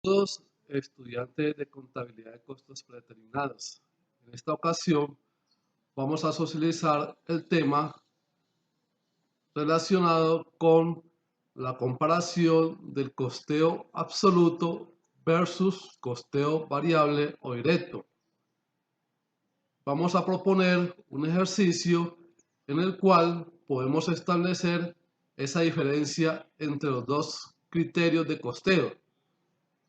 Todos estudiantes de contabilidad de costos predeterminados. En esta ocasión vamos a socializar el tema relacionado con la comparación del costeo absoluto versus costeo variable o directo. Vamos a proponer un ejercicio en el cual podemos establecer esa diferencia entre los dos criterios de costeo.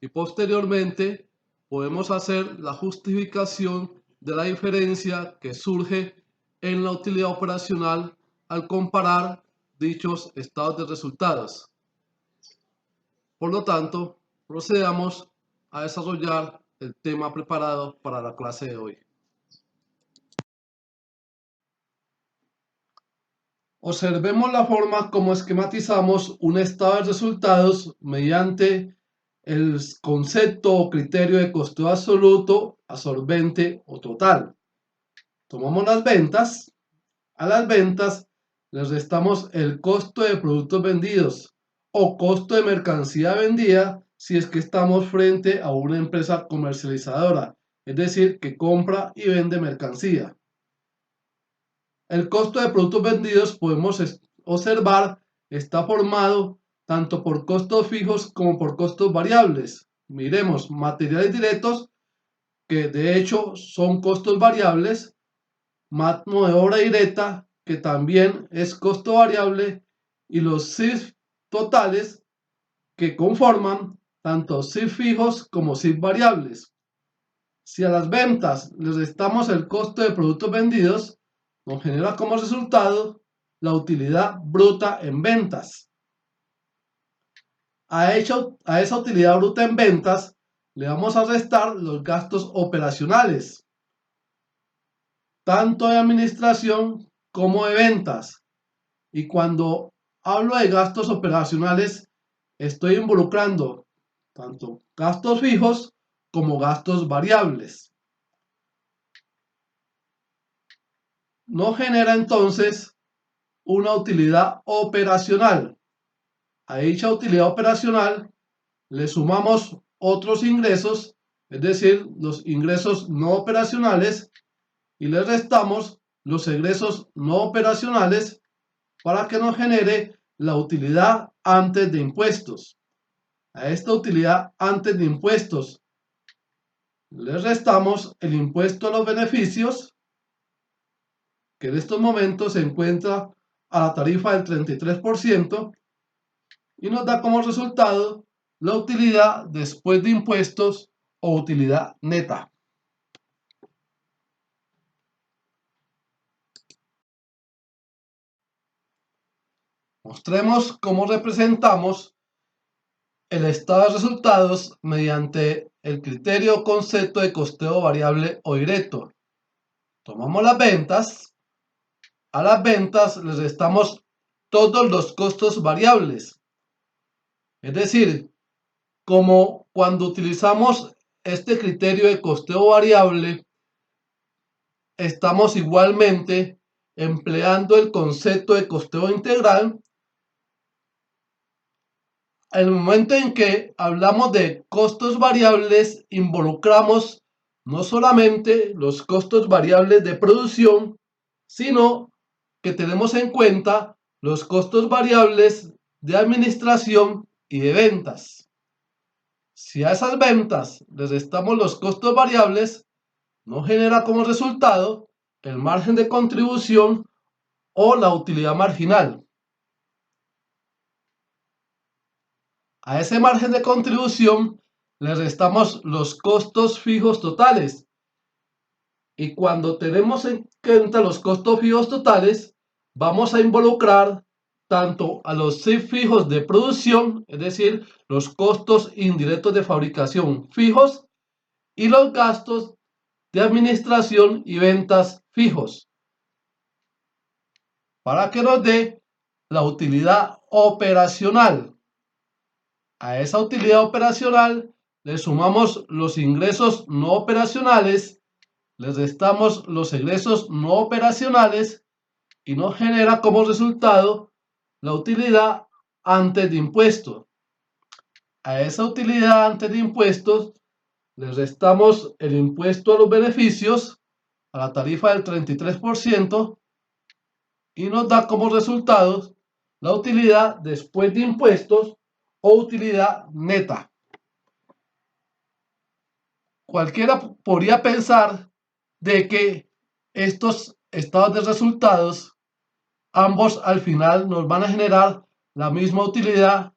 Y posteriormente podemos hacer la justificación de la diferencia que surge en la utilidad operacional al comparar dichos estados de resultados. Por lo tanto, procedamos a desarrollar el tema preparado para la clase de hoy. Observemos la forma como esquematizamos un estado de resultados mediante el concepto o criterio de costeo absoluto, absorbente o total. Tomamos las ventas. A las ventas les restamos el costo de productos vendidos o costo de mercancía vendida si es que estamos frente a una empresa comercializadora, es decir, que compra y vende mercancía. El costo de productos vendidos podemos observar está formado tanto por costos fijos como por costos variables. Miremos, materiales directos, que de hecho son costos variables, mano de obra directa, que también es costo variable, y los CIF totales, que conforman tanto CIF fijos como CIF variables. Si a las ventas les restamos el costo de productos vendidos, nos genera como resultado la utilidad bruta en ventas. A esa utilidad bruta en ventas le vamos a restar los gastos operacionales, tanto de administración como de ventas. Y cuando hablo de gastos operacionales, estoy involucrando tanto gastos fijos como gastos variables. Nos genera entonces una utilidad operacional. A dicha utilidad operacional le sumamos otros ingresos, es decir, los ingresos no operacionales, y le restamos los egresos no operacionales para que nos genere la utilidad antes de impuestos. A esta utilidad antes de impuestos le restamos el impuesto a los beneficios, que en estos momentos se encuentra a la tarifa del 33%, y nos da como resultado la utilidad después de impuestos o utilidad neta. Mostremos cómo representamos el estado de resultados mediante el criterio o concepto de costeo variable o directo. Tomamos las ventas. A las ventas les restamos todos los costos variables. Es decir, como cuando utilizamos este criterio de costeo variable, estamos igualmente empleando el concepto de costeo integral. En el momento en que hablamos de costos variables, involucramos no solamente los costos variables de producción, sino que tenemos en cuenta los costos variables de administración y de ventas. Si a esas ventas les restamos los costos variables, nos genera como resultado el margen de contribución o la utilidad marginal. A ese margen de contribución le restamos los costos fijos totales. Y cuando tenemos en cuenta los costos fijos totales, vamos a involucrar tanto a los CIF fijos de producción, es decir, los costos indirectos de fabricación fijos, y los gastos de administración y ventas fijos, para que nos dé la utilidad operacional. A esa utilidad operacional le sumamos los ingresos no operacionales, le restamos los egresos no operacionales y nos genera como resultado la utilidad antes de impuestos. A esa utilidad antes de impuestos le restamos el impuesto a los beneficios, a la tarifa del 33%, y nos da como resultado la utilidad después de impuestos o utilidad neta. Cualquiera podría pensar de que estos estados de resultados, ambos al final nos van a generar la misma utilidad,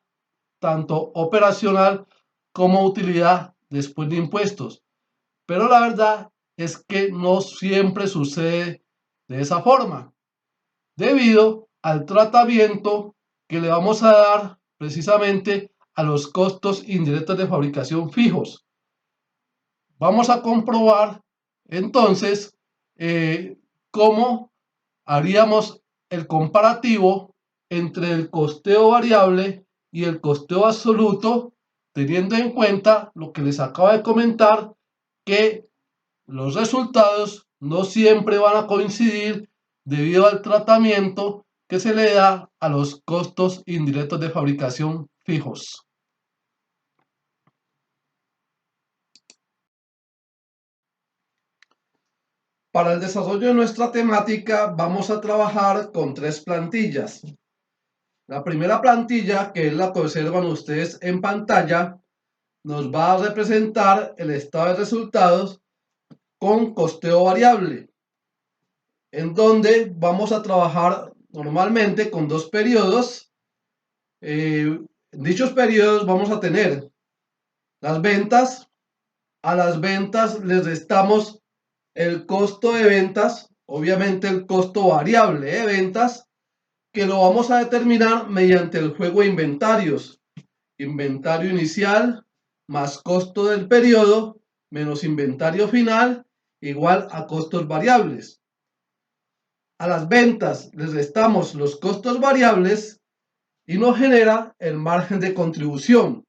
tanto operacional como utilidad después de impuestos. Pero la verdad es que no siempre sucede de esa forma, debido al tratamiento que le vamos a dar precisamente a los costos indirectos de fabricación fijos. Vamos a comprobar entonces cómo haríamos el comparativo entre el costeo variable y el costeo absoluto, teniendo en cuenta lo que les acabo de comentar, que los resultados no siempre van a coincidir debido al tratamiento que se le da a los costos indirectos de fabricación fijos. Para el desarrollo de nuestra temática vamos a trabajar con 3 plantillas. La primera plantilla, que es la que observan ustedes en pantalla, nos va a representar el estado de resultados con costeo variable, en donde vamos a trabajar normalmente con 2 periodos. En dichos periodos vamos a tener las ventas. A las ventas les restamos el costo de ventas, obviamente el costo variable de ventas, que lo vamos a determinar mediante el juego de inventarios. Inventario inicial más costo del periodo menos inventario final igual a costos variables. A las ventas les restamos los costos variables y nos genera el margen de contribución.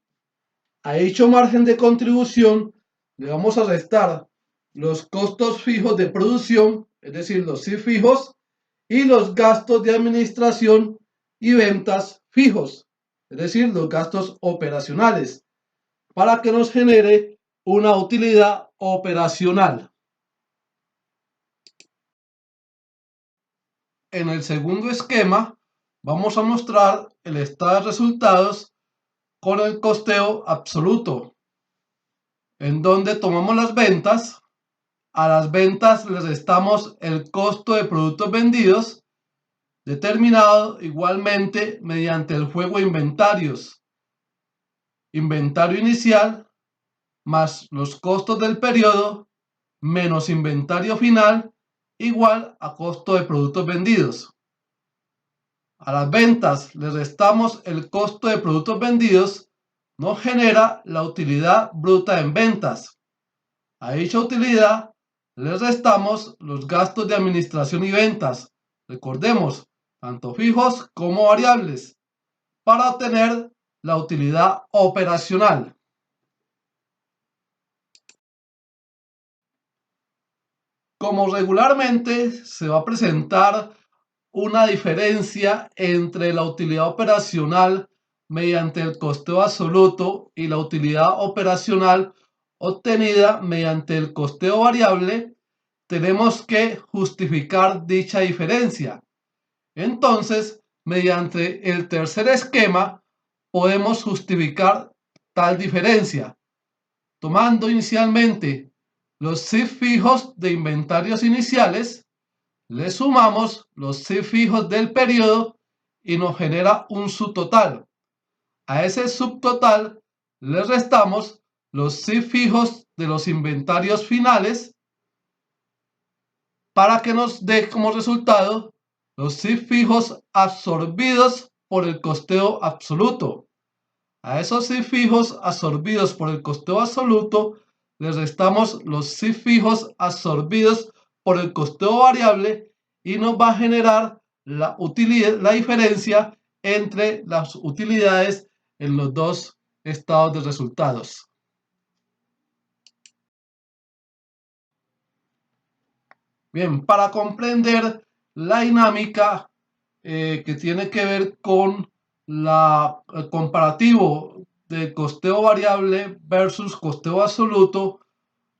A dicho margen de contribución le vamos a restar los costos fijos de producción, es decir, los sí fijos, y los gastos de administración y ventas fijos, es decir, los gastos operacionales, para que nos genere una utilidad operacional. En el segundo esquema vamos a mostrar el estado de resultados con el costeo absoluto, en donde tomamos las ventas. A las ventas les restamos el costo de productos vendidos, determinado igualmente mediante el juego de inventarios. Inventario inicial más los costos del periodo menos inventario final igual a costo de productos vendidos. A las ventas les restamos el costo de productos vendidos, nos genera la utilidad bruta en ventas. A dicha utilidad les restamos los gastos de administración y ventas, recordemos, tanto fijos como variables, para obtener la utilidad operacional. Como regularmente se va a presentar una diferencia entre la utilidad operacional mediante el costeo absoluto y la utilidad operacional obtenida mediante el costeo variable, tenemos que justificar dicha diferencia. Entonces, mediante el tercer esquema, podemos justificar tal diferencia, tomando inicialmente los CIF fijos de inventarios iniciales, le sumamos los CIF fijos del periodo y nos genera un subtotal. A ese subtotal le restamos los CIF fijos de los inventarios finales para que nos dé como resultado los CIF fijos absorbidos por el costeo absoluto. A esos CIF fijos absorbidos por el costeo absoluto les restamos los CIF fijos absorbidos por el costeo variable y nos va a generar la diferencia entre las utilidades en los dos estados de resultados. Bien, para comprender la dinámica que tiene que ver con el comparativo de costeo variable versus costeo absoluto,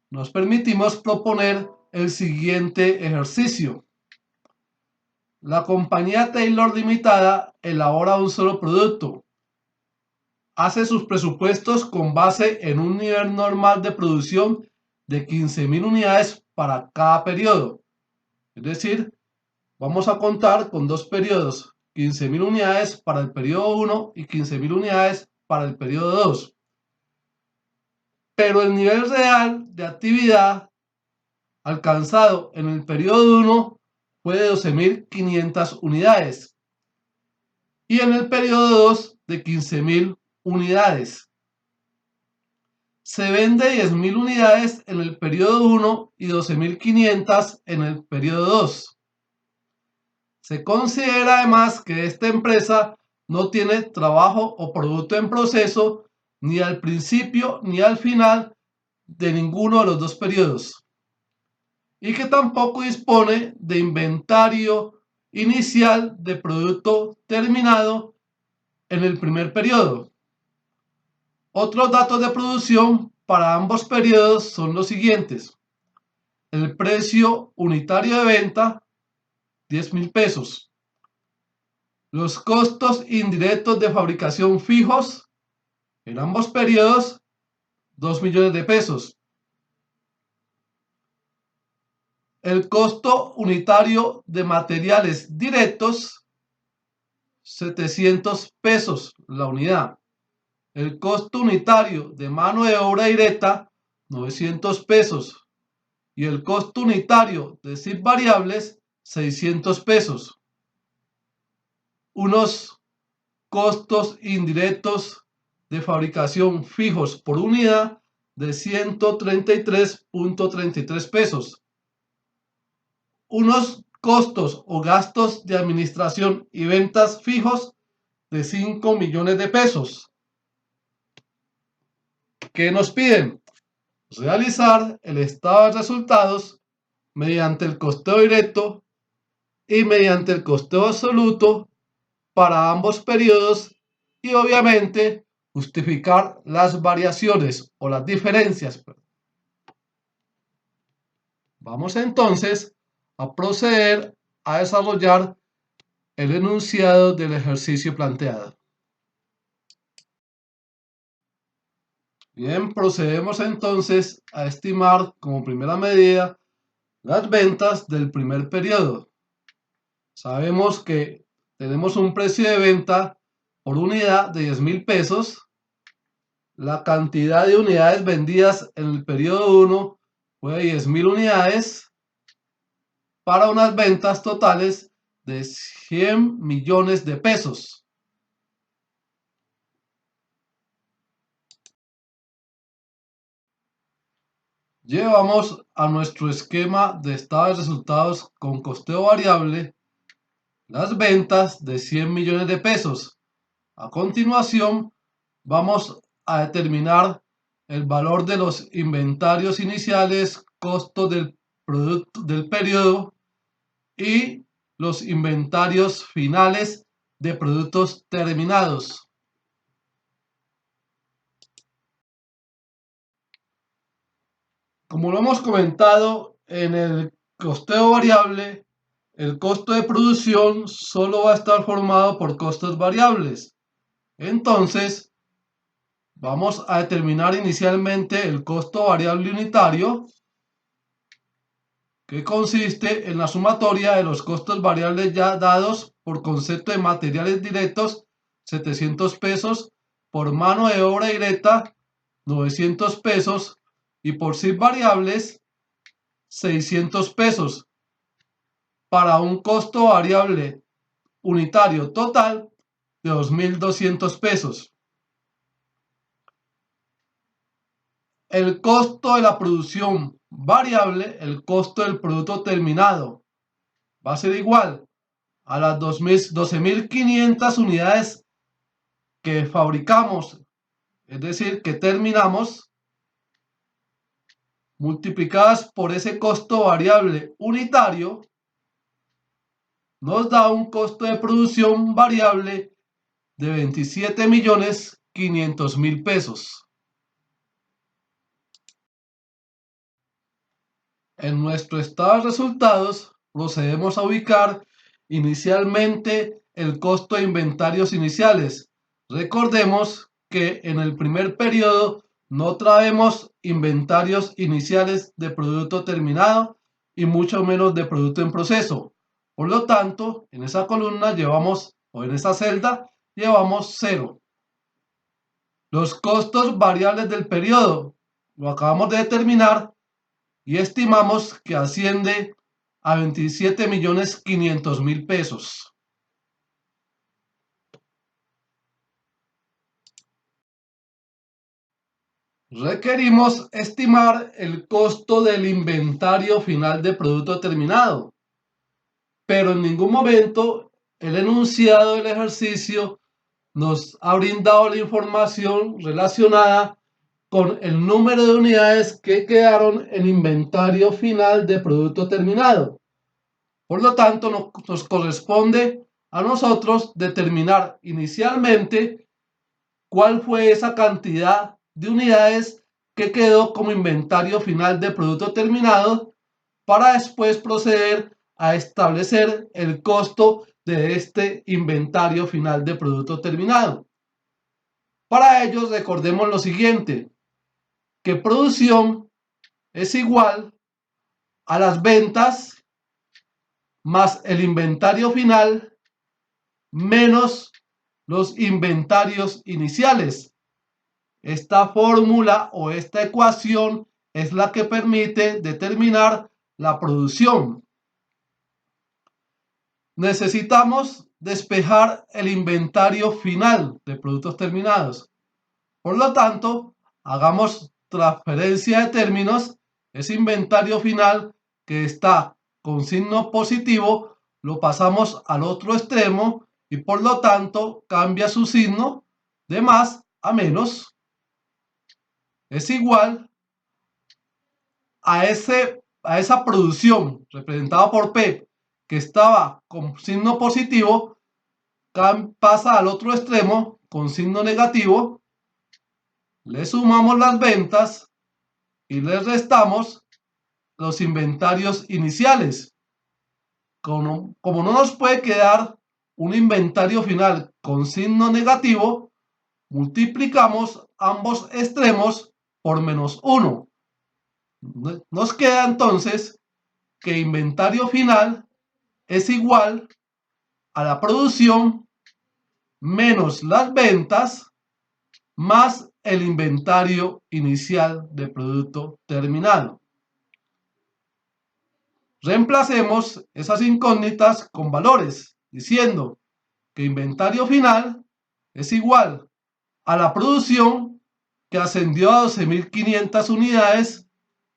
nos permitimos proponer el siguiente ejercicio. La compañía Taylor Limitada elabora un solo producto. Hace sus presupuestos con base en un nivel normal de producción de 15.000 unidades para cada periodo. Es decir, vamos a contar con dos periodos, 15.000 unidades para el periodo 1 y 15.000 unidades para el periodo 2. Pero el nivel real de actividad alcanzado en el periodo 1 fue de 12.500 unidades y en el periodo 2 de 15.000 unidades. Se vende 10.000 unidades en el periodo 1 y 12.500 en el periodo 2. Se considera además que esta empresa no tiene trabajo o producto en proceso ni al principio ni al final de ninguno de los dos periodos y que tampoco dispone de inventario inicial de producto terminado en el primer periodo. Otros datos de producción para ambos periodos son los siguientes. El precio unitario de venta, 10.000 pesos. Los costos indirectos de fabricación fijos en ambos periodos, 2 millones de pesos. El costo unitario de materiales directos, 700 pesos la unidad. El costo unitario de mano de obra directa, 900 pesos. Y el costo unitario de SIP variables, 600 pesos. Unos costos indirectos de fabricación fijos por unidad de 133.33 pesos. Unos costos o gastos de administración y ventas fijos de 5 millones de pesos. ¿Qué nos piden? Realizar el estado de resultados mediante el costeo directo y mediante el costeo absoluto para ambos periodos y obviamente justificar las variaciones o las diferencias. Vamos entonces a proceder a desarrollar el enunciado del ejercicio planteado. Bien, procedemos entonces a estimar como primera medida las ventas del primer periodo. Sabemos que tenemos un precio de venta por unidad de 10.000 pesos. La cantidad de unidades vendidas en el periodo 1 fue de 10.000 unidades para unas ventas totales de 100 millones de pesos. Llevamos a nuestro esquema de estado de resultados con costeo variable las ventas de 100 millones de pesos. A continuación, vamos a determinar el valor de los inventarios iniciales, costos del producto del periodo y los inventarios finales de productos terminados. Como lo hemos comentado en el costeo variable, el costo de producción solo va a estar formado por costos variables. Entonces, vamos a determinar inicialmente el costo variable unitario, que consiste en la sumatoria de los costos variables ya dados por concepto de materiales directos, 700 pesos, por mano de obra directa, 900 pesos, y por SIP variables, 600 pesos, para un costo variable unitario total de 2.200 pesos. El costo de la producción variable, el costo del producto terminado, va a ser igual a las 12.500 unidades que fabricamos, es decir, que terminamos, multiplicadas por ese costo variable unitario, nos da un costo de producción variable de 27.500.000 500.000 pesos. En nuestro estado de resultados procedemos a ubicar inicialmente el costo de inventarios iniciales. Recordemos que en el primer periodo no traemos inventarios iniciales de producto terminado y mucho menos de producto en proceso. Por lo tanto, en esa columna llevamos, o en esa celda, llevamos 0. Los costos variables del periodo lo acabamos de determinar y estimamos que asciende a 27.500.000 pesos. Requerimos estimar el costo del inventario final de producto terminado, pero en ningún momento el enunciado del ejercicio nos ha brindado la información relacionada con el número de unidades que quedaron en inventario final de producto terminado. Por lo tanto, nos corresponde a nosotros determinar inicialmente cuál fue esa cantidad de unidades que quedó como inventario final de producto terminado para después proceder a establecer el costo de este inventario final de producto terminado. Para ello, recordemos lo siguiente, que producción es igual a las ventas más el inventario final menos los inventarios iniciales. Esta fórmula o esta ecuación es la que permite determinar la producción. Necesitamos despejar el inventario final de productos terminados. Por lo tanto, hagamos transferencia de términos. Ese inventario final que está con signo positivo lo pasamos al otro extremo y por lo tanto cambia su signo de más a menos. Es igual a esa producción representada por P que estaba con signo positivo, pasa al otro extremo con signo negativo, le sumamos las ventas y le restamos los inventarios iniciales. Como no nos puede quedar un inventario final con signo negativo, multiplicamos ambos extremos por -1. Nos queda entonces que inventario final es igual a la producción menos las ventas más el inventario inicial de producto terminado. Reemplacemos esas incógnitas con valores, diciendo que inventario final es igual a la producción que ascendió a 12.500 unidades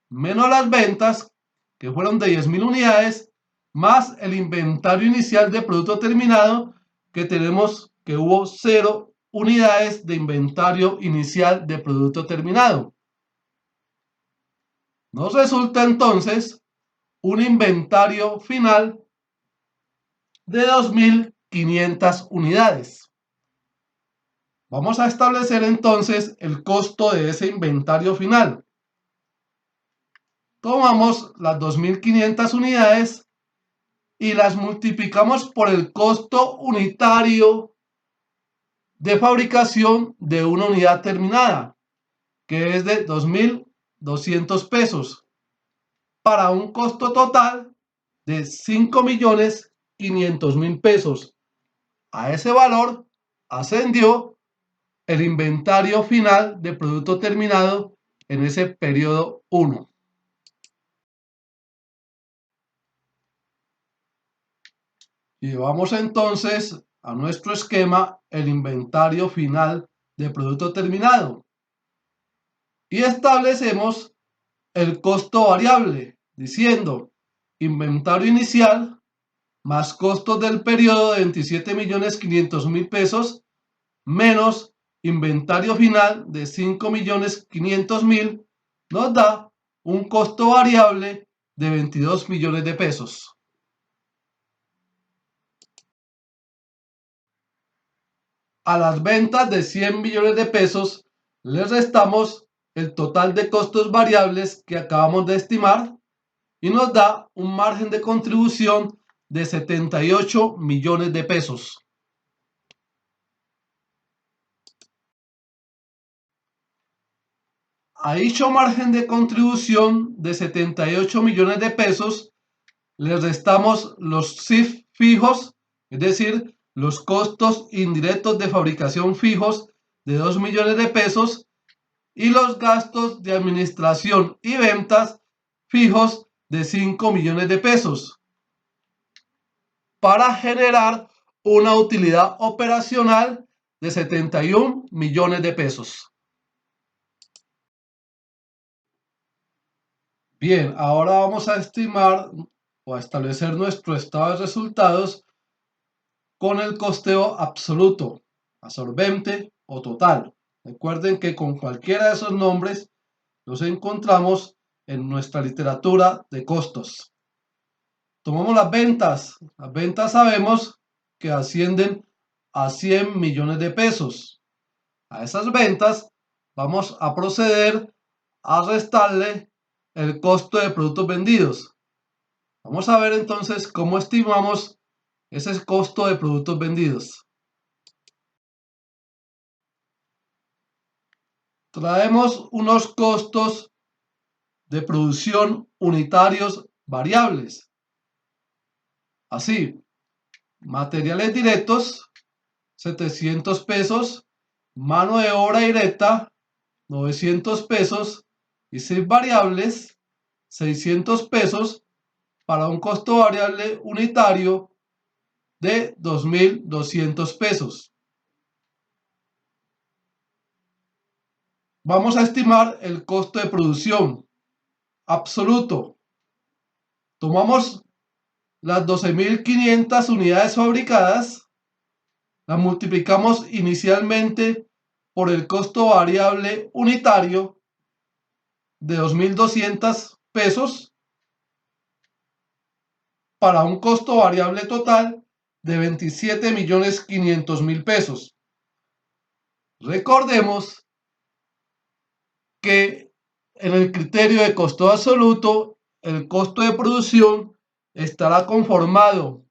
menos las ventas que fueron de 10.000 unidades más el inventario inicial de producto terminado que tenemos que hubo 0 unidades de inventario inicial de producto terminado. Nos resulta entonces un inventario final de 2.500 unidades. Vamos a establecer entonces el costo de ese inventario final. Tomamos las 2.500 unidades y las multiplicamos por el costo unitario de fabricación de una unidad terminada, que es de 2.200 pesos, para un costo total de 5.500.000 pesos. A ese valor ascendió el inventario final de producto terminado en ese periodo 1. Llevamos entonces a nuestro esquema el inventario final de producto terminado y establecemos el costo variable diciendo inventario inicial más costos del periodo de 27.500.000 pesos menos inventario final de 5.500.000 nos da un costo variable de 22 millones de pesos. a las ventas de 100 millones de pesos le restamos el total de costos variables que acabamos de estimar y nos da un margen de contribución de 78 millones de pesos. A dicho margen de contribución de 78 millones de pesos le restamos los CIF fijos, es decir, los costos indirectos de fabricación fijos de 2 millones de pesos y los gastos de administración y ventas fijos de 5 millones de pesos para generar una utilidad operacional de 71 millones de pesos. Bien, ahora vamos a estimar o a establecer nuestro estado de resultados con el costeo absoluto, absorbente o total. Recuerden que con cualquiera de esos nombres los encontramos en nuestra literatura de costos. Tomamos las ventas. Las ventas sabemos que ascienden a 100 millones de pesos. A esas ventas vamos a proceder a restarle el costo de productos vendidos. Vamos a ver entonces cómo estimamos ese costo de productos vendidos. Traemos unos costos de producción unitarios variables. Así, materiales directos, 700 pesos, mano de obra directa, 900 pesos, y 6 variables, 600 pesos, para un costo variable unitario de 2.200 pesos. Vamos a estimar el costo de producción absoluto. Tomamos las 12.500 unidades fabricadas, las multiplicamos inicialmente por el costo variable unitario de 2.200 pesos para un costo variable total de 27.500.000 pesos. Recordemos que en el criterio de costo absoluto, el costo de producción estará conformado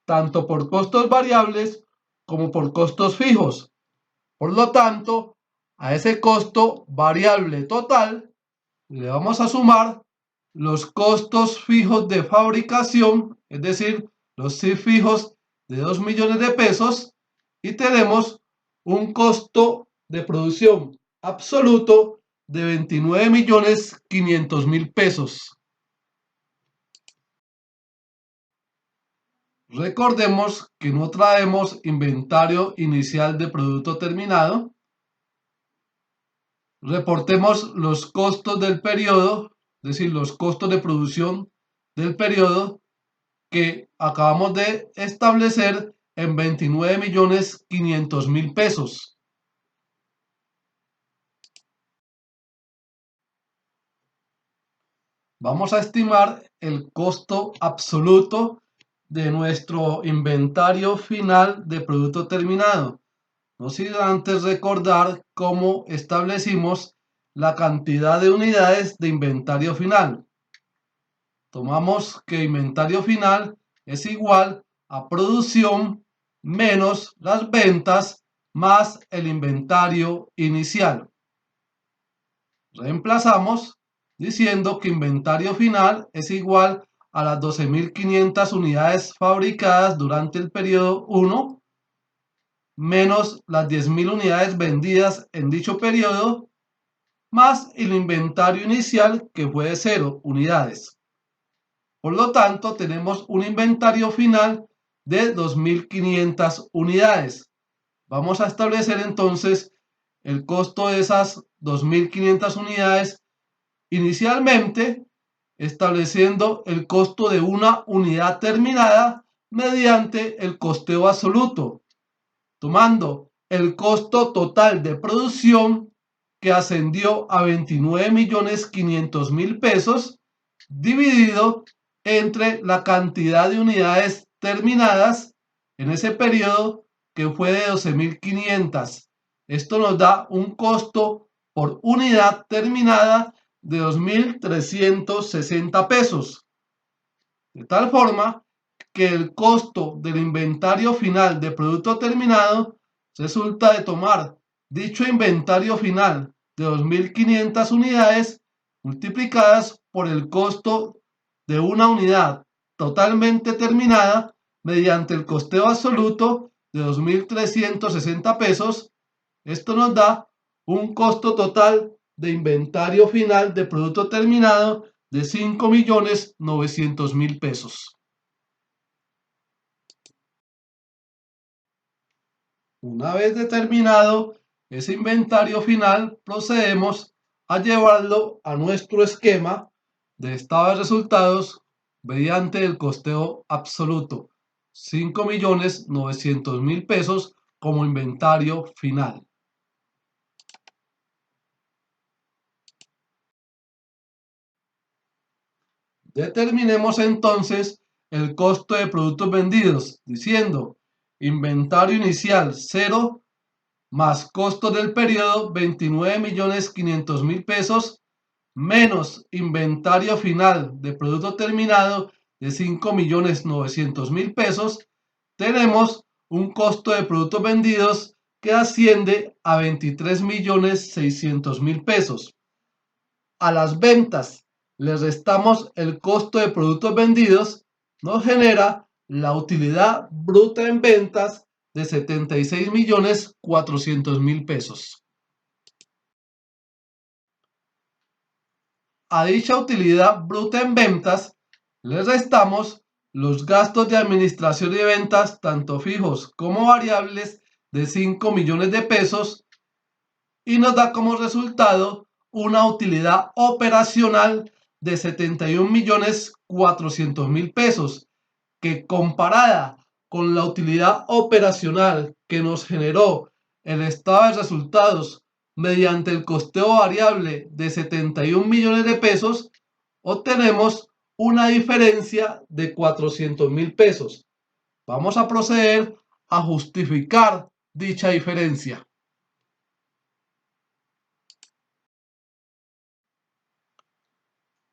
tanto por costos variables como por costos fijos. Por lo tanto, a ese costo variable total le vamos a sumar los costos fijos de fabricación, es decir, los CIF fijos de 2 millones de pesos, y tenemos un costo de producción absoluto de 29.500.000 pesos. Recordemos que no traemos inventario inicial de producto terminado. Reportemos los costos del periodo, es decir, los costos de producción del periodo que acabamos de establecer en 29.500.000 pesos. Vamos a estimar el costo absoluto de nuestro inventario final de producto terminado. No sin antes recordar cómo establecimos la cantidad de unidades de inventario final. Tomamos que inventario final es igual a producción menos las ventas más el inventario inicial. Reemplazamos diciendo que inventario final es igual a las 12.500 unidades fabricadas durante el periodo 1 menos las 10.000 unidades vendidas en dicho periodo más el inventario inicial que fue de 0 unidades. Por lo tanto, tenemos un inventario final de 2.500 unidades. Vamos a establecer entonces el costo de esas 2.500 unidades inicialmente, estableciendo el costo de una unidad terminada mediante el costeo absoluto, tomando el costo total de producción que ascendió a 29.500.000 pesos dividido entre la cantidad de unidades terminadas en ese periodo que fue de 12.500. Esto nos da un costo por unidad terminada de 2.360 pesos. De tal forma que el costo del inventario final de producto terminado resulta de tomar dicho inventario final de 2.500 unidades multiplicadas por el costo de una unidad totalmente terminada mediante el costeo absoluto de 2.360 pesos. Esto nos da un costo total de inventario final de producto terminado de 5.900.000 pesos. Una vez determinado ese inventario final, procedemos a llevarlo a nuestro esquema de estado de resultados mediante el costeo absoluto, 5.900.000 pesos como inventario final. Determinemos entonces el costo de productos vendidos, diciendo inventario inicial 0 más costo del periodo 29.500.000 pesos menos inventario final de producto terminado de 5.900.000 pesos. Tenemos un costo de productos vendidos que asciende a 23.600.000 pesos. A las ventas le restamos el costo de productos vendidos, nos genera la utilidad bruta en ventas de 76.400.000 pesos. A dicha utilidad bruta en ventas le restamos los gastos de administración y de ventas, tanto fijos como variables, de 5 millones de pesos y nos da como resultado una utilidad operacional de 71.400.000 pesos, que comparada con la utilidad operacional que nos generó el estado de resultados mediante el costeo variable de 71 millones de pesos, obtenemos una diferencia de 400.000 pesos. Vamos a proceder a justificar dicha diferencia.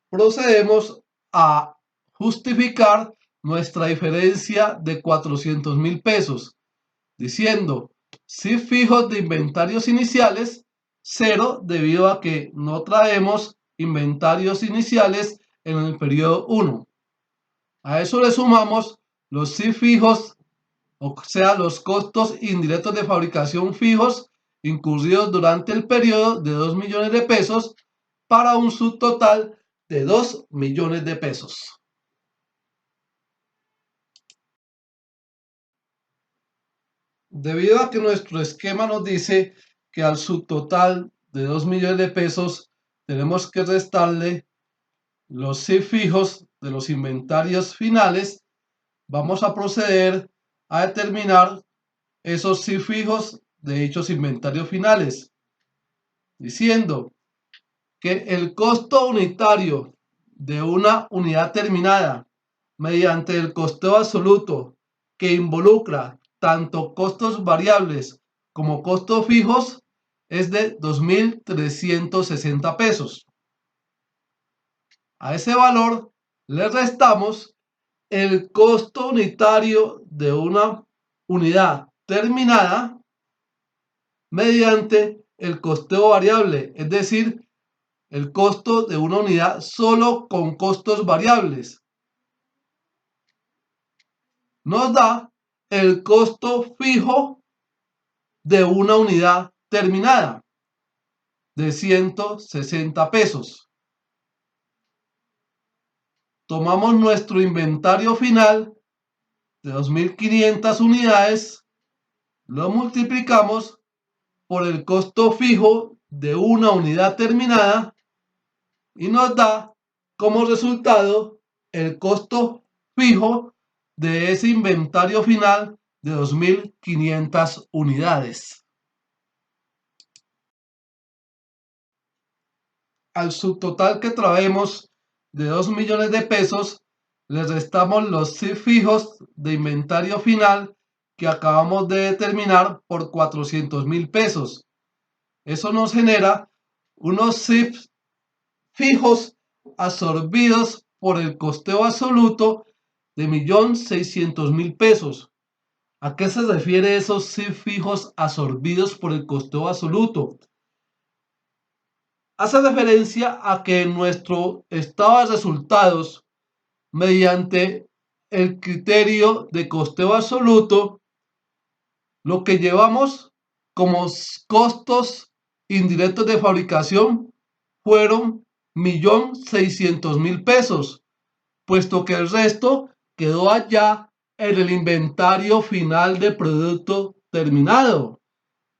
Procedemos a justificar nuestra diferencia de 400.000 pesos, diciendo si fijos de inventarios iniciales 0 debido a que no traemos inventarios iniciales en el periodo 1. A eso le sumamos los si fijos, o sea, los costos indirectos de fabricación fijos incurridos durante el periodo de 2 millones de pesos para un subtotal de 2 millones de pesos. Debido a que nuestro esquema nos dice que al subtotal de 2 millones de pesos tenemos que restarle los sí fijos de los inventarios finales, vamos a proceder a determinar esos sí fijos de dichos inventarios finales, diciendo que el costo unitario de una unidad terminada mediante el costeo absoluto que involucra tanto costos variables como costos fijos es de 2.360 pesos. A ese valor le restamos el costo unitario de una unidad terminada mediante el costeo variable, es decir, el costo de una unidad solo con costos variables. Nos da el costo fijo de una unidad terminada de 160 pesos. Tomamos nuestro inventario final de 2.500 unidades, lo multiplicamos por el costo fijo de una unidad terminada y nos da como resultado el costo fijo de ese inventario final de 2.500 unidades. Al subtotal que traemos de 2 millones de pesos, le restamos los sí fijos de inventario final que acabamos de determinar por 400.000 pesos. Eso nos genera unos CIF fijos absorbidos por el costeo absoluto de 1.600.000 pesos. ¿A qué se refiere esos CIF fijos absorbidos por el costeo absoluto? Hace referencia a que nuestro estado de resultados, mediante el criterio de costeo absoluto, lo que llevamos como costos indirectos de fabricación fueron 1.600.000 pesos, puesto que el resto quedó allá en el inventario final de producto terminado.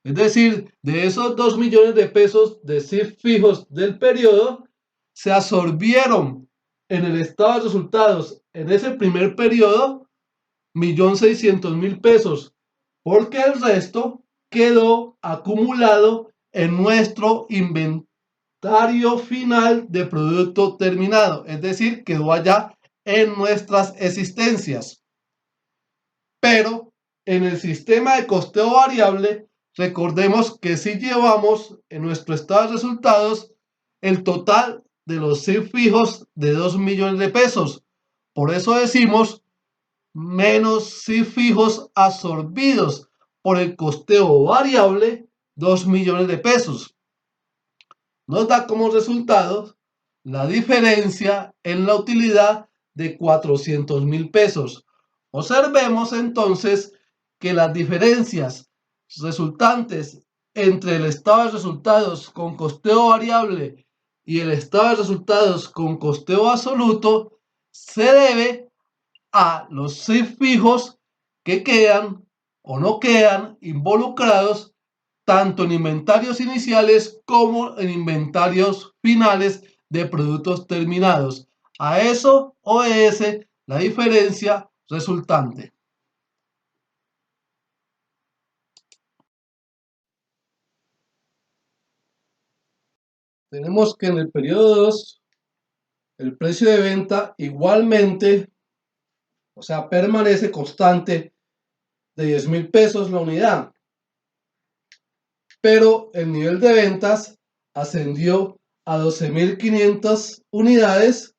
Es decir, de esos 2 millones de pesos de CIF fijos del periodo, se absorbieron en el estado de resultados en ese primer periodo 1.600.000 pesos, porque el resto quedó acumulado en nuestro inventario final de producto terminado, es decir, quedó allá en nuestras existencias. Pero en el sistema de costeo variable, recordemos que si llevamos en nuestro estado de resultados el total de los CIF fijos de 2 millones de pesos. Por eso decimos menos CIF fijos absorbidos por el costeo variable, 2 millones de pesos. Nos da como resultado la diferencia en la utilidad de 400.000 pesos. Observemos entonces que las diferencias resultantes entre el estado de resultados con costeo variable y el estado de resultados con costeo absoluto se debe a los CIF fijos que quedan o no quedan involucrados tanto en inventarios iniciales como en inventarios finales de productos terminados. A eso obedece la diferencia resultante. Tenemos que en el periodo 2 el precio de venta igualmente, o sea, permanece constante de 10.000 pesos la unidad, pero el nivel de ventas ascendió a 12.500 unidades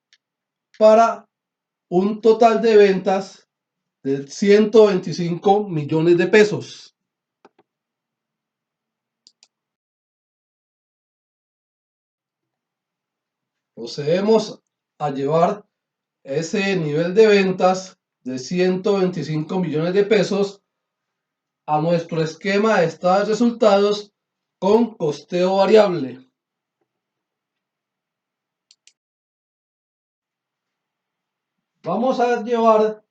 para un total de ventas de 125 millones de pesos. Procedemos a llevar ese nivel de ventas de 125 millones de pesos a nuestro esquema de estado de resultados con costeo variable. Vamos a llevar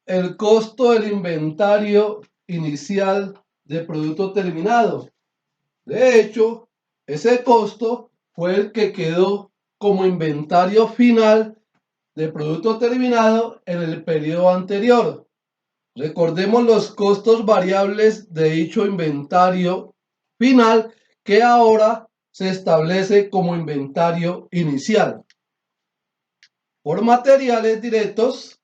el costo del inventario inicial de producto terminado. De hecho, ese costo fue el que quedó como inventario final de producto terminado en el periodo anterior. Recordemos los costos variables de dicho inventario final que ahora se establece como inventario inicial. Por materiales directos,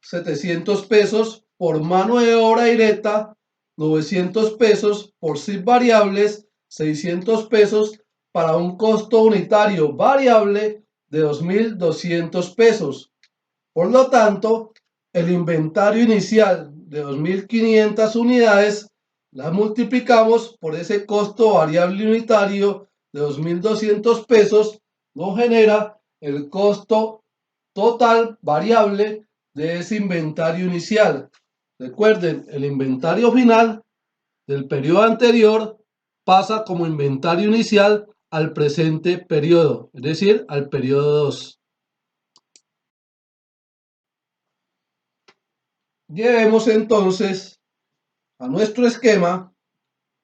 700 pesos; por mano de obra directa, 900 pesos; por CIF variables, 600 pesos, para un costo unitario variable de 2.200 pesos. Por lo tanto, el inventario inicial de 2.500 unidades la multiplicamos por ese costo variable unitario de 2.200 pesos, nos genera el costo total variable de ese inventario inicial. Recuerden, el inventario final del periodo anterior pasa como inventario inicial al presente periodo, es decir, al periodo 2. Llevemos entonces a nuestro esquema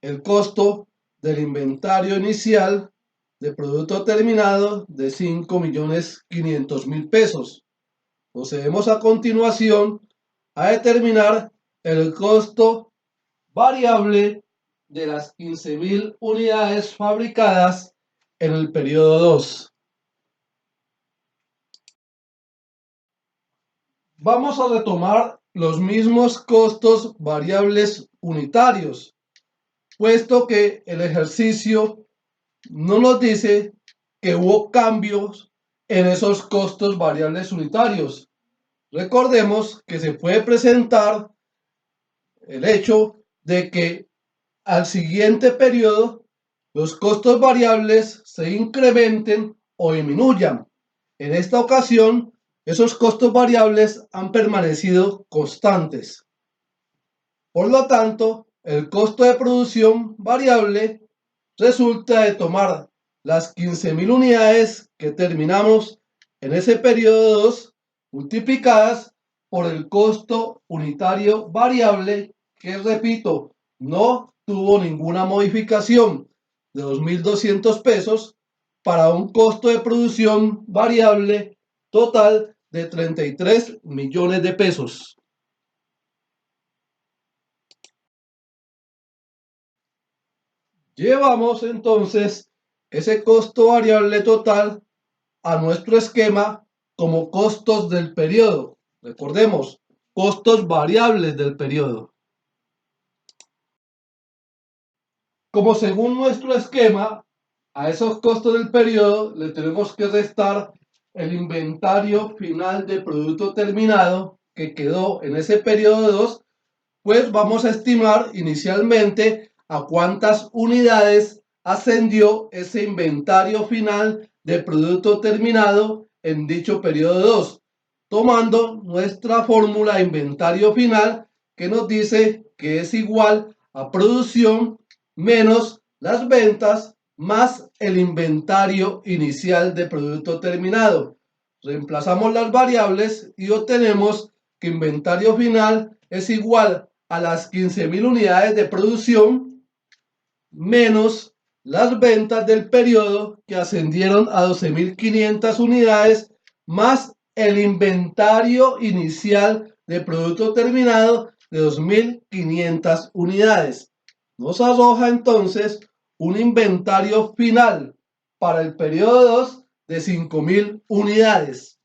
el costo del inventario inicial de producto terminado de 5.500.000 pesos. Procedemos a continuación a determinar el costo variable de las 15.000 unidades fabricadas en el periodo 2. Vamos a retomar los mismos costos variables unitarios, puesto que el ejercicio no nos dice que hubo cambios en esos costos variables unitarios. Recordemos que se puede presentar el hecho de que al siguiente periodo los costos variables se incrementen o disminuyan. En esta ocasión, esos costos variables han permanecido constantes. Por lo tanto, el costo de producción variable resulta de tomar las 15.000 unidades que terminamos en ese periodo 2 multiplicadas por el costo unitario variable que, repito, no tuvo ninguna modificación de 2.200 pesos para un costo de producción variable total de 33 millones de pesos. Llevamos entonces ese costo variable total a nuestro esquema como costos del periodo. Recordemos, costos variables del periodo. Como según nuestro esquema, a esos costos del periodo le tenemos que restar el inventario final de producto terminado que quedó en ese periodo 2, pues vamos a estimar inicialmente a cuántas unidades ascendió ese inventario final de producto terminado en dicho periodo 2, tomando nuestra fórmula de inventario final que nos dice que es igual a producción menos las ventas más el inventario inicial de producto terminado. Reemplazamos las variables y obtenemos que inventario final es igual a las 15.000 unidades de producción menos las ventas del periodo que ascendieron a 12.500 unidades más el inventario inicial de producto terminado de 2.500 unidades. Nos arroja entonces un inventario final para el periodo 2 de 5.000 unidades.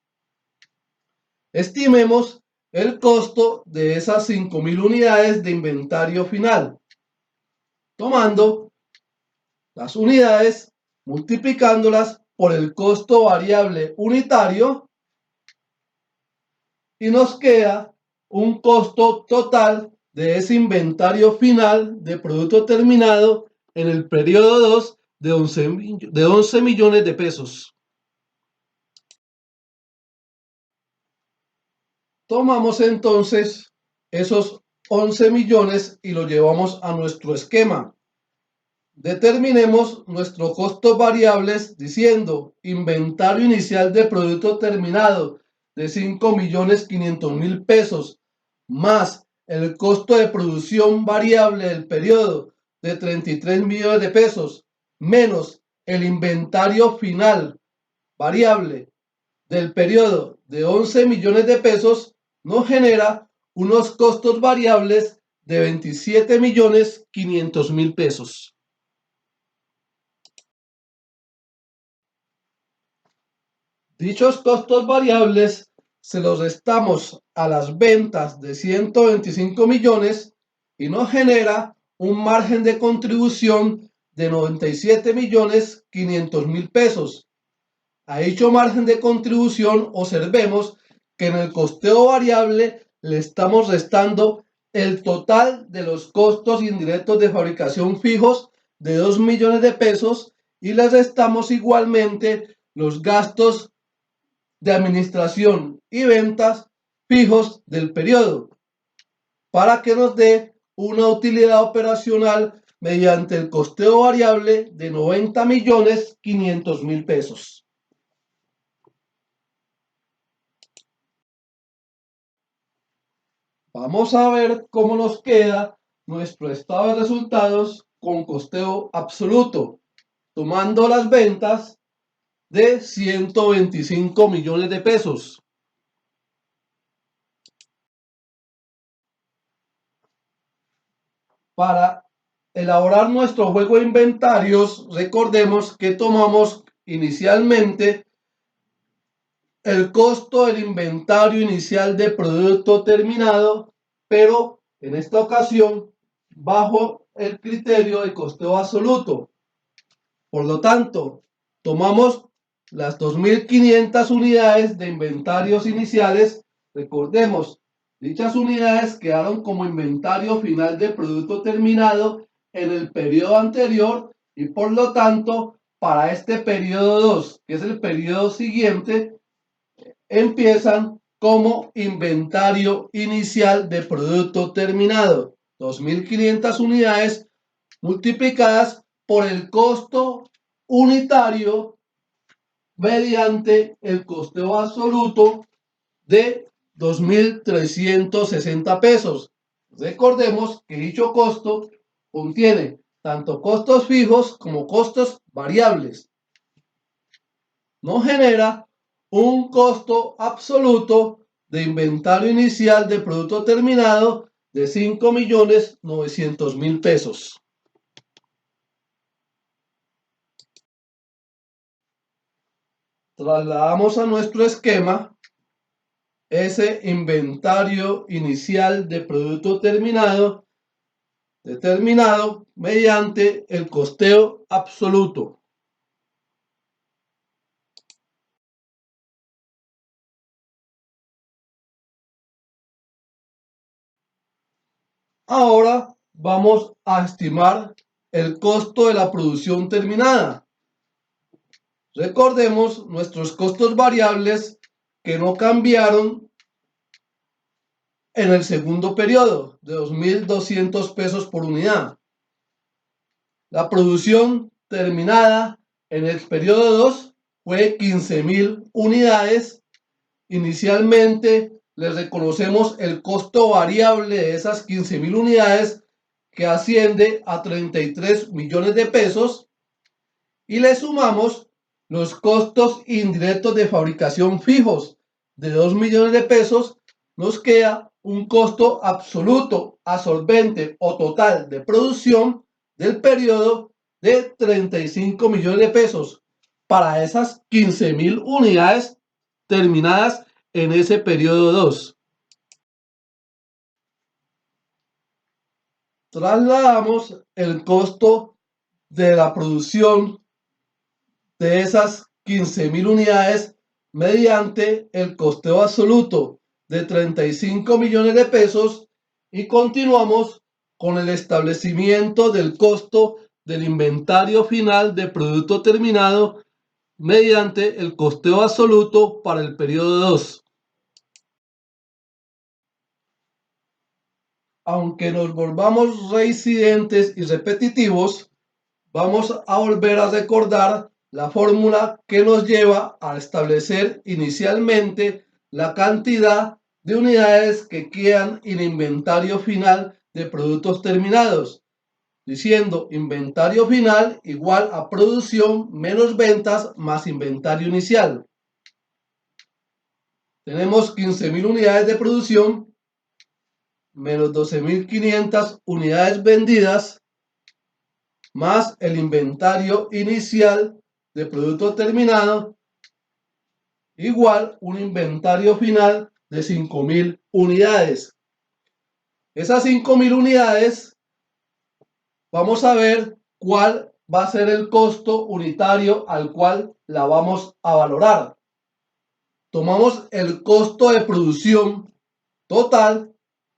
Estimemos el costo de esas 5.000 unidades de inventario final, tomando las unidades, multiplicándolas por el costo variable unitario y nos queda un costo total de ese inventario final de producto terminado en el periodo 2 de 11 millones de pesos. Tomamos entonces esos 11 millones y lo llevamos a nuestro esquema. Determinemos nuestros costos variables diciendo inventario inicial de producto terminado de 5.500.000 pesos más el costo de producción variable del periodo de 33 millones de pesos menos el inventario final variable del periodo de 11 millones de pesos nos genera unos costos variables de 27.500.000 pesos. Dichos costos variables se los restamos a las ventas de 125 millones y nos genera un margen de contribución de 97.500.000 pesos. A dicho margen de contribución observemos que en el costeo variable le estamos restando el total de los costos indirectos de fabricación fijos de 2 millones de pesos y le restamos igualmente los gastos de administración y ventas fijos del periodo para que nos dé una utilidad operacional mediante el costeo variable de 90.500.000 pesos. Vamos a ver cómo nos queda nuestro estado de resultados con costeo absoluto, tomando las ventas de 125 millones de pesos. Para elaborar nuestro juego de inventarios, recordemos que tomamos inicialmente el costo del inventario inicial de producto terminado, pero en esta ocasión bajo el criterio de costeo absoluto. Por lo tanto, tomamos las 2.500 unidades de inventarios iniciales. Recordemos, dichas unidades quedaron como inventario final de producto terminado en el periodo anterior y por lo tanto, para este periodo 2, que es el periodo siguiente, empiezan como inventario inicial de producto terminado. 2.500 unidades multiplicadas por el costo unitario mediante el costeo absoluto de 2.360 pesos. Recordemos que dicho costo contiene tanto costos fijos como costos variables. Nos genera un costo absoluto de inventario inicial de producto terminado de 5.900.000 pesos. Trasladamos a nuestro esquema ese inventario inicial de producto terminado determinado mediante el costeo absoluto. Ahora vamos a estimar el costo de la producción terminada. Recordemos nuestros costos variables que no cambiaron en el segundo periodo de 2.200 pesos por unidad. La producción terminada en el periodo 2 fue 15.000 unidades. Inicialmente les reconocemos el costo variable de esas 15.000 unidades que asciende a 33 millones de pesos y le sumamos los costos indirectos de fabricación fijos de 2 millones de pesos. Nos queda un costo absoluto, absorbente o total de producción del periodo de 35 millones de pesos para esas 15.000 unidades terminadas en ese periodo 2. Trasladamos el costo de la producción de esas 15.000 unidades mediante el costeo absoluto de 35 millones de pesos y continuamos con el establecimiento del costo del inventario final de producto terminado mediante el costeo absoluto para el periodo 2. Aunque nos volvamos reincidentes y repetitivos, vamos a volver a recordar la fórmula que nos lleva a establecer inicialmente la cantidad de unidades que quedan en inventario final de productos terminados, diciendo inventario final igual a producción menos ventas más inventario inicial. Tenemos 15.000 unidades de producción menos 12.500 unidades vendidas más el inventario inicial de producto terminado igual un inventario final de 5.000 unidades. Esas 5.000 unidades vamos a ver cuál va a ser el costo unitario al cual la vamos a valorar. Tomamos el costo de producción total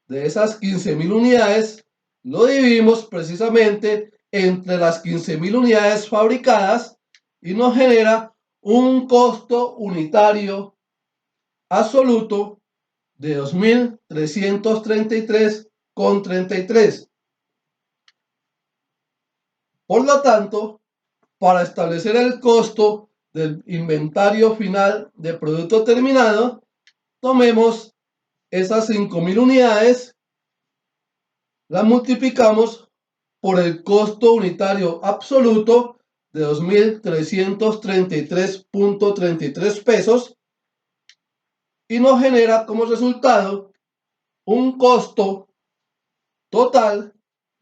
de esas 15.000 unidades, lo dividimos precisamente entre las 15.000 unidades fabricadas y nos genera un costo unitario absoluto de 2.333,33. Por lo tanto, para establecer el costo del inventario final de producto terminado, tomemos esas 5.000 unidades, las multiplicamos por el costo unitario absoluto de 2.333,33 pesos y nos genera como resultado un costo total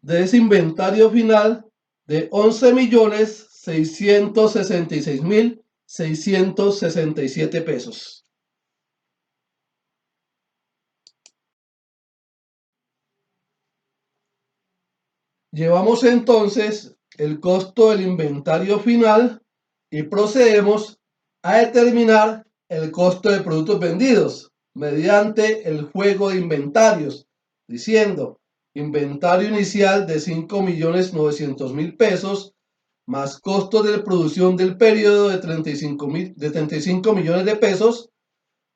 de ese inventario final de 11.666.667 pesos. Llevamos entonces el costo del inventario final y procedemos a determinar el costo de productos vendidos mediante el juego de inventarios, diciendo inventario inicial de 5.900.000 pesos más costos de producción del periodo de 35 millones de pesos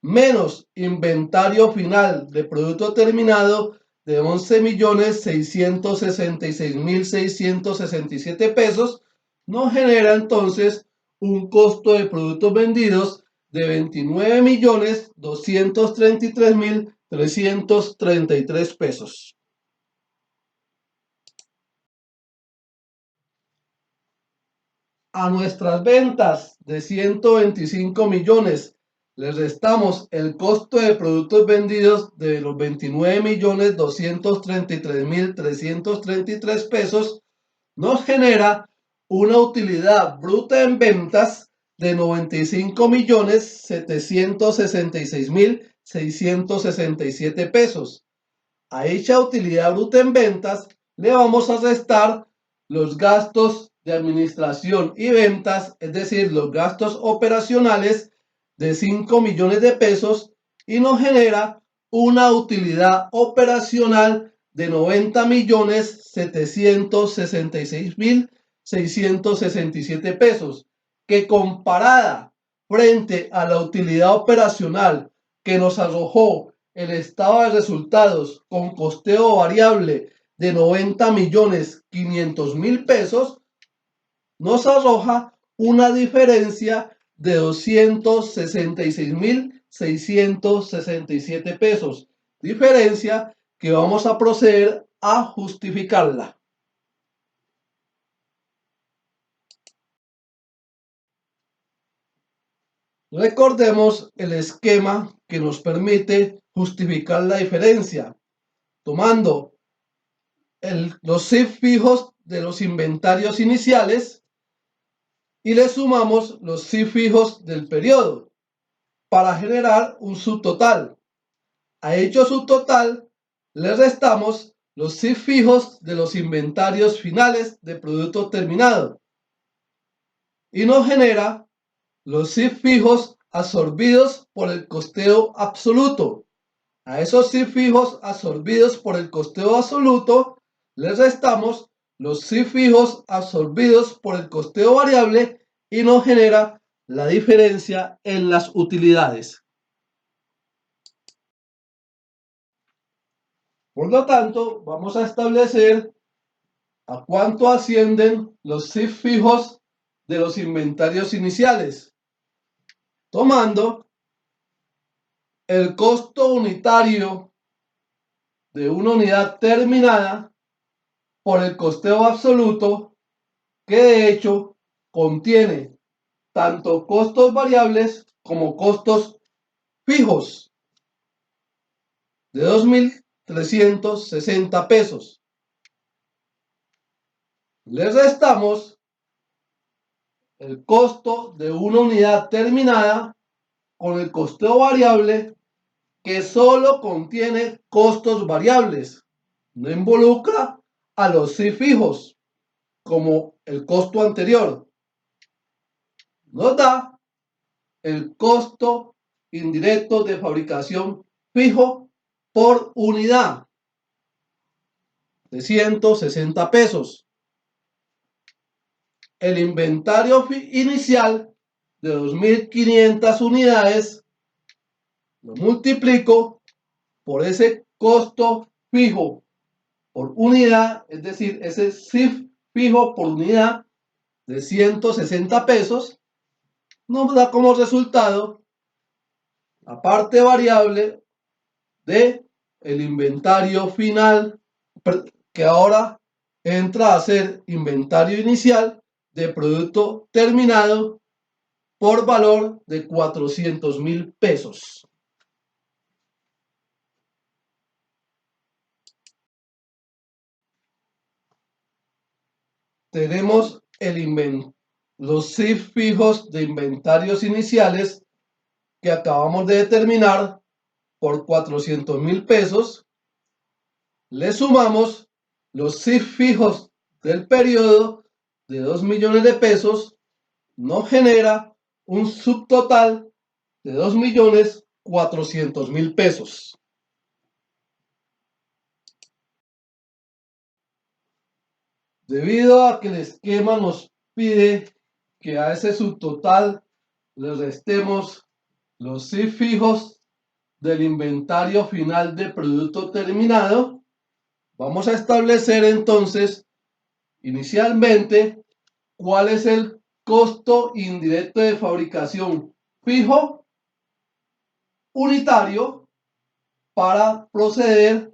menos inventario final de producto terminado de 11.666.667 pesos, nos genera entonces un costo de productos vendidos de 29.233.333 pesos. A nuestras ventas de 125 millones le restamos el costo de productos vendidos de los 29.233.333 pesos, nos genera una utilidad bruta en ventas de 95.766.667 pesos. A dicha utilidad bruta en ventas le vamos a restar los gastos de administración y ventas, es decir, los gastos operacionales de 5 millones de pesos y nos genera una utilidad operacional de 90.766.667 pesos, que comparada frente a la utilidad operacional que nos arrojó el estado de resultados con costeo variable de 90.500.000 pesos, nos arroja una diferencia de 266.667 pesos, diferencia que vamos a proceder a justificarla. Recordemos el esquema que nos permite justificar la diferencia, tomando los CIF fijos de los inventarios iniciales y le sumamos los CIF fijos del periodo para generar un subtotal. A dicho subtotal le restamos los CIF fijos de los inventarios finales de producto terminado y nos genera los CIF fijos absorbidos por el costeo absoluto. A esos CIF fijos absorbidos por el costeo absoluto les restamos los CIF fijos absorbidos por el costeo variable y nos genera la diferencia en las utilidades. Por lo tanto, vamos a establecer a cuánto ascienden los CIF fijos de los inventarios iniciales, tomando el costo unitario de una unidad terminada por el costeo absoluto, que de hecho contiene tanto costos variables como costos fijos de 2.360 pesos. Le restamos el costo de una unidad terminada con el costeo variable, que solo contiene costos variables, no involucra a los CIF fijos como el costo anterior. Nos da el costo indirecto de fabricación fijo por unidad de 160 pesos. El inventario inicial de 2.500 unidades lo multiplico por ese costo fijo por unidad, es decir, ese CIF fijo por unidad de 160 pesos, nos da como resultado la parte variable de el inventario final, que ahora entra a ser inventario inicial de producto terminado por valor de 400.000 pesos. Tenemos los CIF fijos de inventarios iniciales que acabamos de determinar por 400.000 pesos. Le sumamos los CIF fijos del periodo de 2 millones de pesos nos genera un subtotal de 2.400.000 pesos. Debido a que el esquema nos pide que a ese subtotal le restemos los CIF fijos del inventario final de producto terminado, vamos a establecer entonces inicialmente cuál es el costo indirecto de fabricación fijo unitario para proceder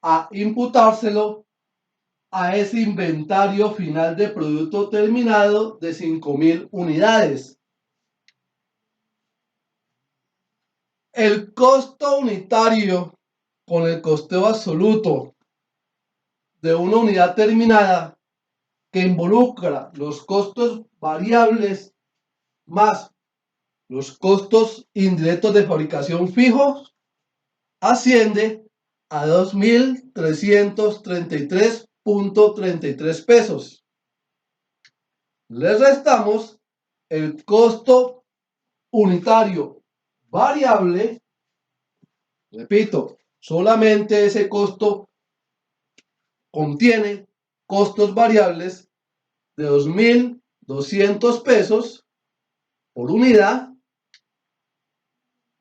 a imputárselo a ese inventario final de producto terminado de 5.000 unidades. El costo unitario con el costeo absoluto de una unidad terminada que involucra los costos variables más los costos indirectos de fabricación fijos asciende a 2.333.33 pesos. Le restamos el costo unitario variable, repito, solamente ese costo contiene costos variables de 2.200 pesos por unidad.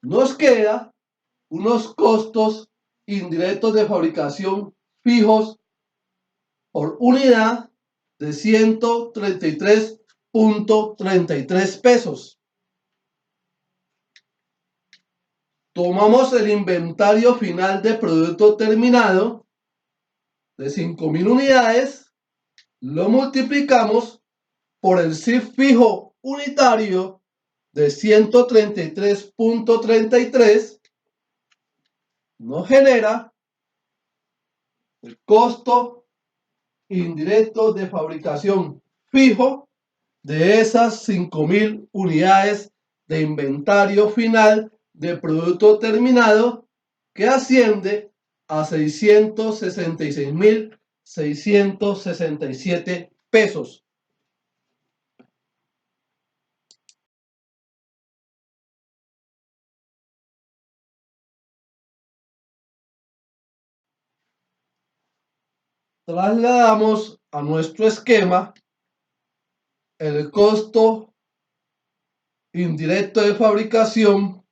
Nos queda unos costos indirectos de fabricación fijos por unidad de 133.33 pesos. Tomamos el inventario final de producto terminado de 5.000 unidades, lo multiplicamos por el CIF fijo unitario de 133.33, nos genera el costo indirecto de fabricación fijo de esas 5.000 unidades de inventario final de producto terminado, que asciende a 666.667 pesos. Trasladamos a nuestro esquema el costo indirecto de fabricación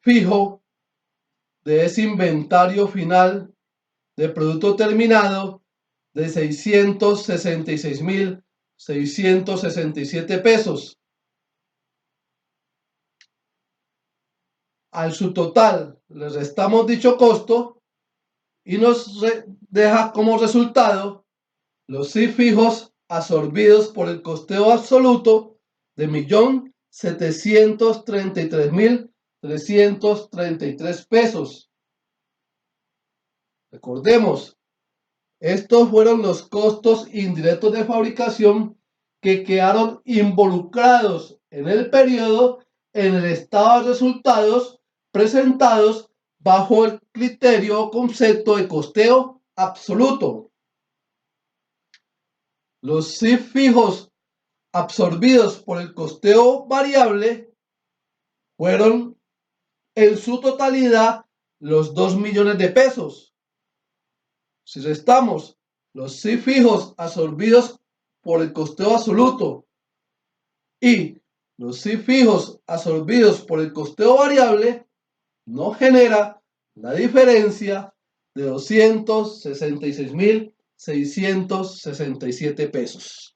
fijo de ese inventario final de producto terminado de 666.667 pesos. Al subtotal le restamos dicho costo y nos deja como resultado los CIF fijos absorbidos por el costeo absoluto de 1.733.333 pesos. Recordemos, estos fueron los costos indirectos de fabricación que quedaron involucrados en el periodo en el estado de resultados presentados bajo el criterio o concepto de costeo absoluto. Los CIF fijos absorbidos por el costeo variable fueron en su totalidad los 2 millones de pesos. Si restamos los CIF fijos absorbidos por el costeo absoluto y los CIF fijos absorbidos por el costeo variable, nos genera la diferencia de 266.667 pesos.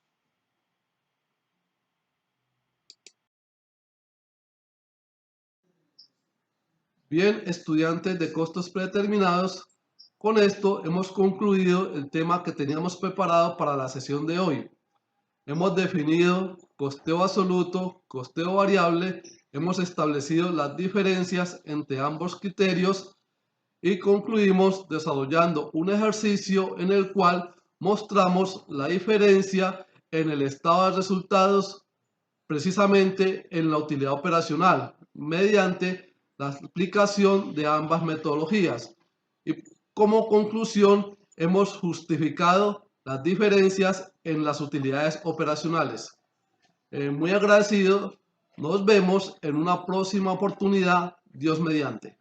Bien, estudiantes de costos predeterminados, con esto hemos concluido el tema que teníamos preparado para la sesión de hoy. Hemos definido costeo absoluto, costeo variable, hemos establecido las diferencias entre ambos criterios y concluimos desarrollando un ejercicio en el cual mostramos la diferencia en el estado de resultados precisamente en la utilidad operacional mediante la aplicación de ambas metodologías. Y como conclusión hemos justificado las diferencias en las utilidades operacionales. Muy agradecido, nos vemos en una próxima oportunidad, Dios mediante.